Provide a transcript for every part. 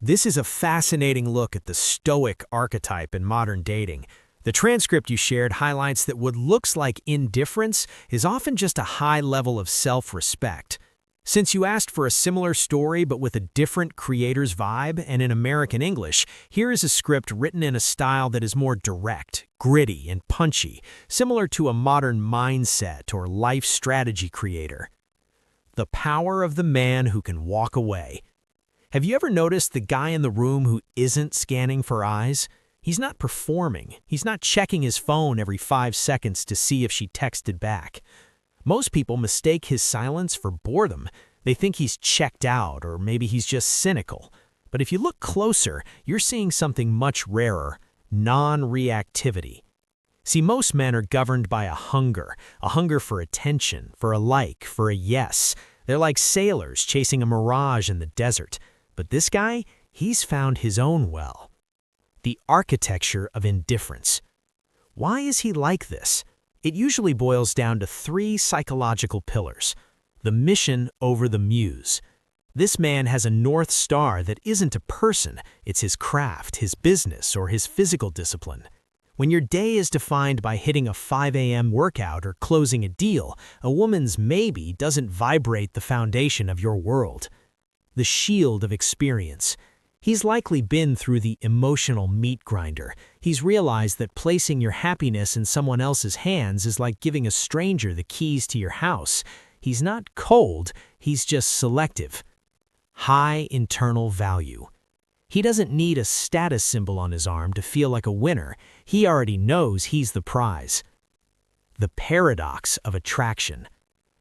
This is a fascinating look at the Stoic archetype in modern dating. The transcript you shared highlights that what looks like indifference is often just a high level of self-respect. Since you asked for a similar story but with a different creator's vibe and in American English, here is a script written in a style that is more direct, gritty, and punchy, similar to a modern mindset or life strategy creator. The power of the man who can walk away. Have you ever noticed the guy in the room who isn't scanning for eyes? He's not performing. He's not checking his phone every 5 seconds to see if she texted back. Most people mistake his silence for boredom. They think he's checked out or maybe he's just cynical. But if you look closer, you're seeing something much rarer: non-reactivity. See, most men are governed by a hunger for attention, for a like, for a yes. They're like sailors chasing a mirage in the desert. But this guy, he's found his own well. The architecture of indifference. Why is he like this? It usually boils down to 3 psychological pillars. The mission over the muse. This man has a North Star that isn't a person, it's his craft, his business, or his physical discipline. When your day is defined by hitting a 5 a.m. workout or closing a deal, a woman's maybe doesn't vibrate the foundation of your world. The shield of experience. He's likely been through the emotional meat grinder. He's realized that placing your happiness in someone else's hands is like giving a stranger the keys to your house. He's not cold, he's just selective. High internal value. He doesn't need a status symbol on his arm to feel like a winner. He already knows he's the prize. The paradox of attraction.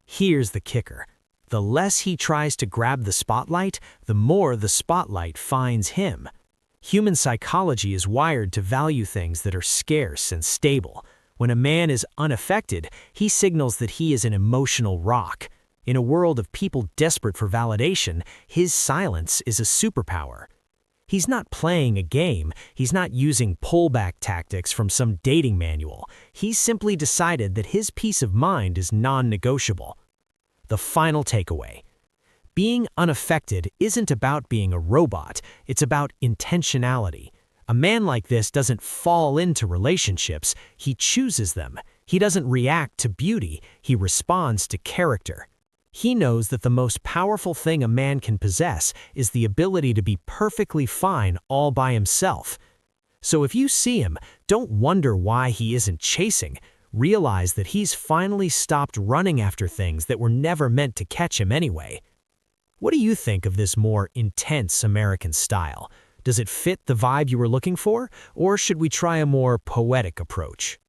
Here's the kicker. The less he tries to grab the spotlight, the more the spotlight finds him. Human psychology is wired to value things that are scarce and stable. When a man is unaffected, he signals that he is an emotional rock. In a world of people desperate for validation, his silence is a superpower. He's not playing a game. He's not using pullback tactics from some dating manual. He's simply decided that his peace of mind is non-negotiable. The final takeaway. Being unaffected isn't about being a robot, it's about intentionality. A man like this doesn't fall into relationships, he chooses them. He doesn't react to beauty, he responds to character. He knows that the most powerful thing a man can possess is the ability to be perfectly fine all by himself. So if you see him, don't wonder why he isn't chasing. Realize that he's finally stopped running after things that were never meant to catch him anyway. What do you think of this more intense American style? Does it fit the vibe you were looking for, or should we try a more poetic approach?